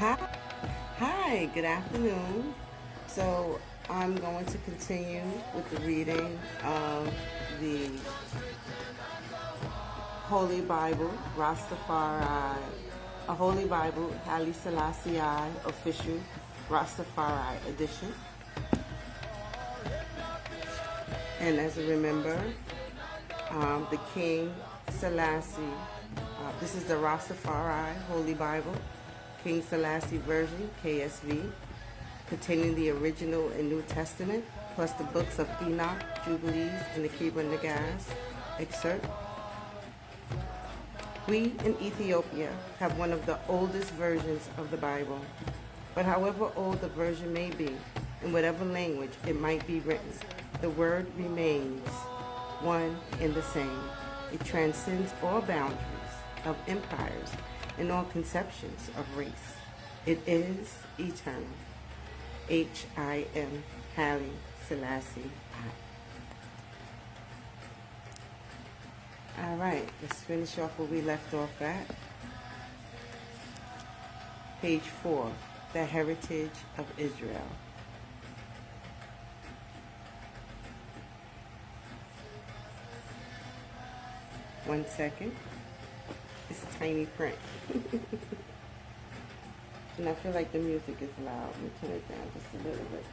Hi, hi, good afternoon. So I'm going to continue with the reading of the Holy Bible, Rastafari, a Holy Bible, Haile Selassie official Rastafari edition. And as a remember, the King Selassie, this is the Rastafari Holy Bible, King Selassie version, KSV, containing the original and New Testament, plus the books of Enoch, Jubilees, and the Kebra Nagas excerpt. We in Ethiopia have one of the oldest versions of the Bible, but however old the version may be, in whatever language it might be written, the word remains one and the same. It transcends all boundaries of empires and all conceptions of race. It is eternal. H-I-M, Haile Selassie I. All right, let's finish off where we left off at. Page 4, the heritage of Israel. One second. It's tiny print. And I feel like the music is loud. Let me turn it down just a little bit.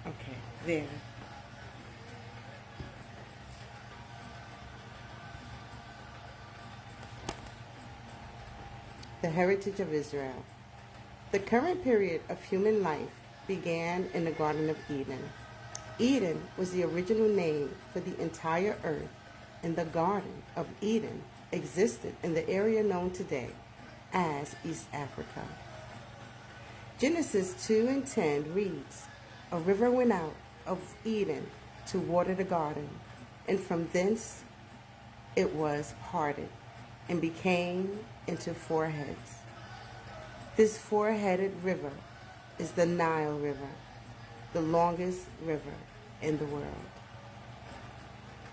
Okay, there. The heritage of Israel. The current period of human life began in the Garden of Eden. Eden was the original name for the entire earth, and the Garden of Eden existed in the area known today as East Africa. Genesis 2:10 reads, "A river went out of Eden to water the garden, and from thence it was parted and became into four heads. This four-headed river is the Nile River, the longest river in the world."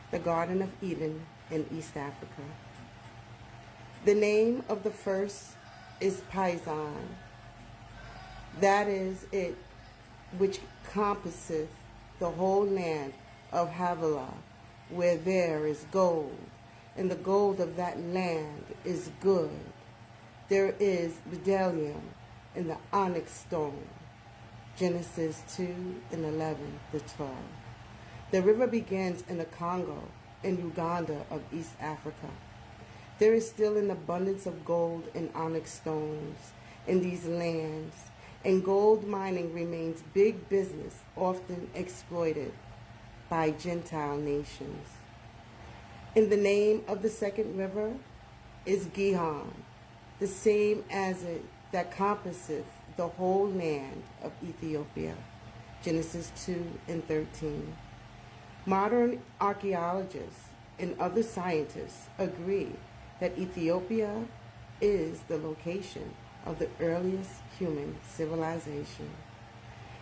The Garden of Eden in East Africa. The name of the first is Pison. That is it which compasseth the whole land of Havilah, where there is gold, and the gold of that land is good. There is bdellium in the onyx stone. Genesis 2:11-12. The river begins in the Congo and Uganda of East Africa. There is still an abundance of gold and onyx stones in these lands, and gold mining remains big business, often exploited by Gentile nations. And the name of the second river is Gihon, the same as it that compasseth the whole land of Ethiopia. Genesis 2:13. Modern archaeologists and other scientists agree that Ethiopia is the location of the earliest human civilization.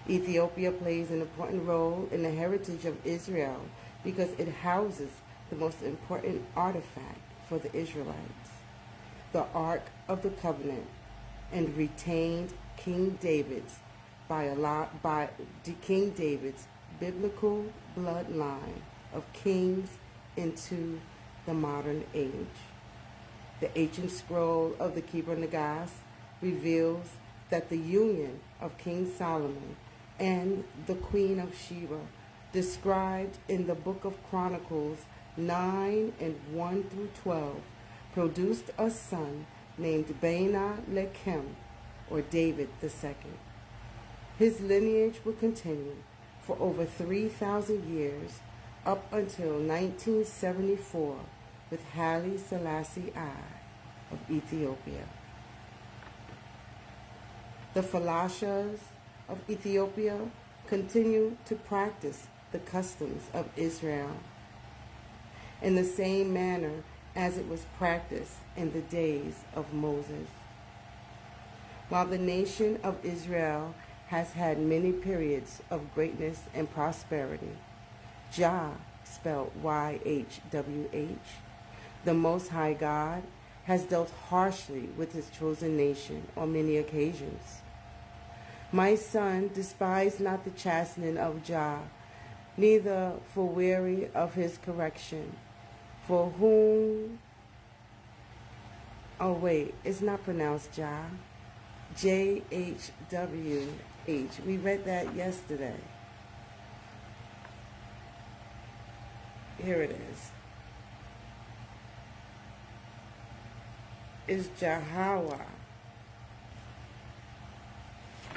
Ethiopia plays an important role in the heritage of Israel because it houses the most important artifact for the Israelites, the Ark of the Covenant, and retained King David's biblical bloodline of kings into the modern age. The ancient scroll of the Kebra Nagas reveals that the union of King Solomon and the Queen of Sheba, described in the Book of Chronicles 9:1-12, produced a son named Bena Lechem, or David II. His lineage would continue for over 3,000 years up until 1974 with Haile Selassie I of Ethiopia. The Falashas of Ethiopia continue to practice the customs of Israel in the same manner as it was practiced in the days of Moses. While the nation of Israel has had many periods of greatness and prosperity. Jah, spelled YHWH, the Most High God, has dealt harshly with his chosen nation on many occasions. My son, despise not the chastening of Jah, neither for weary of his correction. For whom, oh wait, it's not pronounced Jah, JHWH. We read that yesterday. Here it is. It's Jahawa.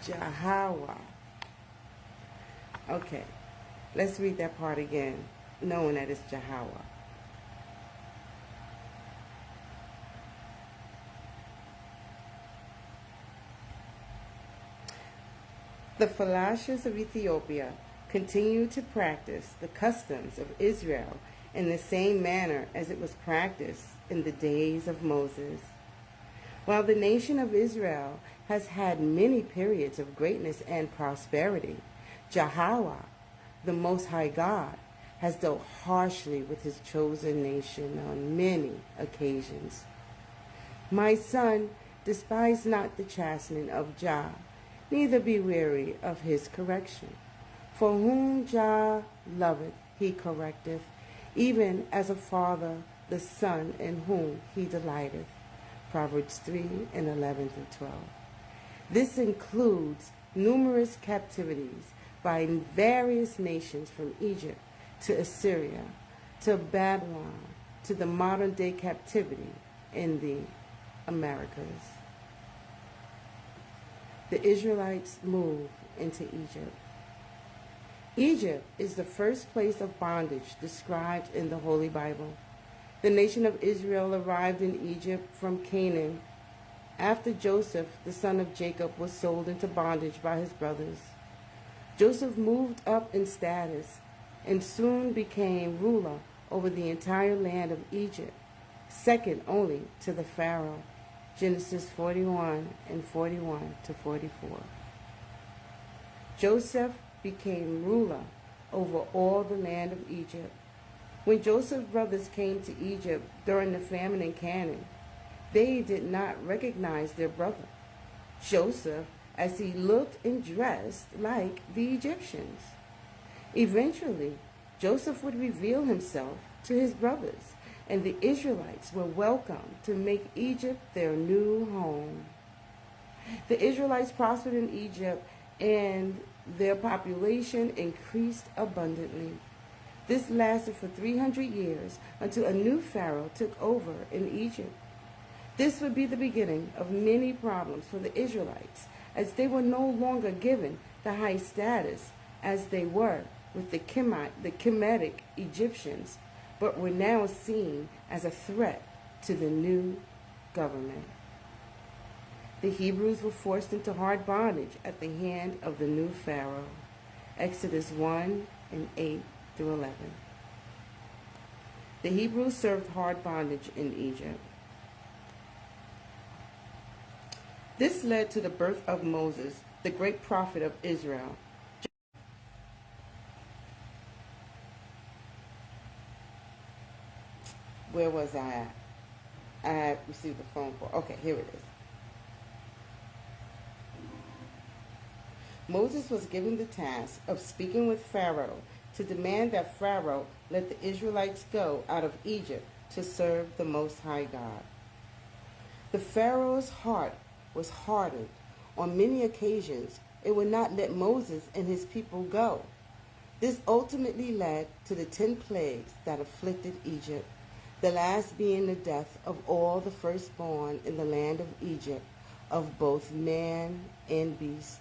Jahawa. Okay, let's read that part again, knowing that it's Jahawa. The Falashas of Ethiopia continue to practice the customs of Israel in the same manner as it was practiced in the days of Moses. While the nation of Israel has had many periods of greatness and prosperity, Jahawa, the Most High God, has dealt harshly with his chosen nation on many occasions. My son, despise not the chastening of Jah, neither be weary of his correction. For whom Jah loveth, he correcteth, even as a father the son in whom he delighteth. Proverbs 3:11-12. This includes numerous captivities by various nations from Egypt to Assyria to Babylon to the modern-day captivity in the Americas. The Israelites moved into Egypt. Egypt is the first place of bondage described in the Holy Bible. The nation of Israel arrived in Egypt from Canaan after Joseph, the son of Jacob, was sold into bondage by his brothers. Joseph moved up in status and soon became ruler over the entire land of Egypt, second only to the Pharaoh. Genesis 41:41-44. Joseph became ruler over all the land of Egypt. When Joseph's brothers came to Egypt during the famine in Canaan, they did not recognize their brother, Joseph, as he looked and dressed like the Egyptians. Eventually, Joseph would reveal himself to his brothers, and the Israelites were welcome to make Egypt their new home. The Israelites prospered in Egypt, and their population increased abundantly. This lasted for 300 years until a new pharaoh took over in Egypt. This would be the beginning of many problems for the Israelites, as they were no longer given the high status as they were with the Kemetic Egyptians, but were now seen as a threat to the new government. The Hebrews were forced into hard bondage at the hand of the new pharaoh. Exodus 1:8-11. The Hebrews served hard bondage in Egypt. This led to the birth of Moses, the great prophet of Israel. Where was I at? I had received a phone call. Okay, here it is. Moses was given the task of speaking with Pharaoh to demand that Pharaoh let the Israelites go out of Egypt to serve the Most High God. The Pharaoh's heart was hardened. On many occasions, it would not let Moses and his people go. This ultimately led to the 10 plagues that afflicted Egypt, the last being the death of all the firstborn in the land of Egypt, of both man and beast.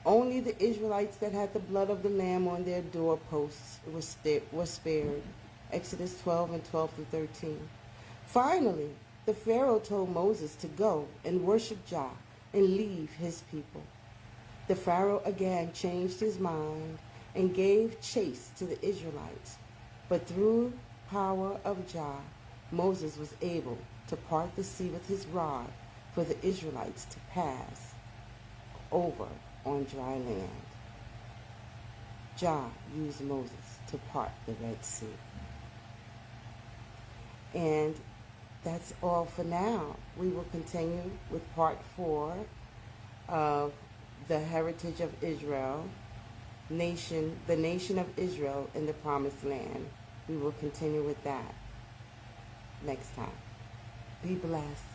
Only the Israelites that had the blood of the Lamb on their doorposts were spared. Exodus 12:12-13. Finally, the Pharaoh told Moses to go and worship Jah and leave his people. The Pharaoh again changed his mind and gave chase to the Israelites. But through power of Jah, Moses was able to part the sea with his rod for the Israelites to pass over on dry land. Jah used Moses to part the Red Sea. And that's all for now. We will continue with part 4 of the heritage of Israel, the nation of Israel in the Promised Land. We will continue with that next time. Be blessed.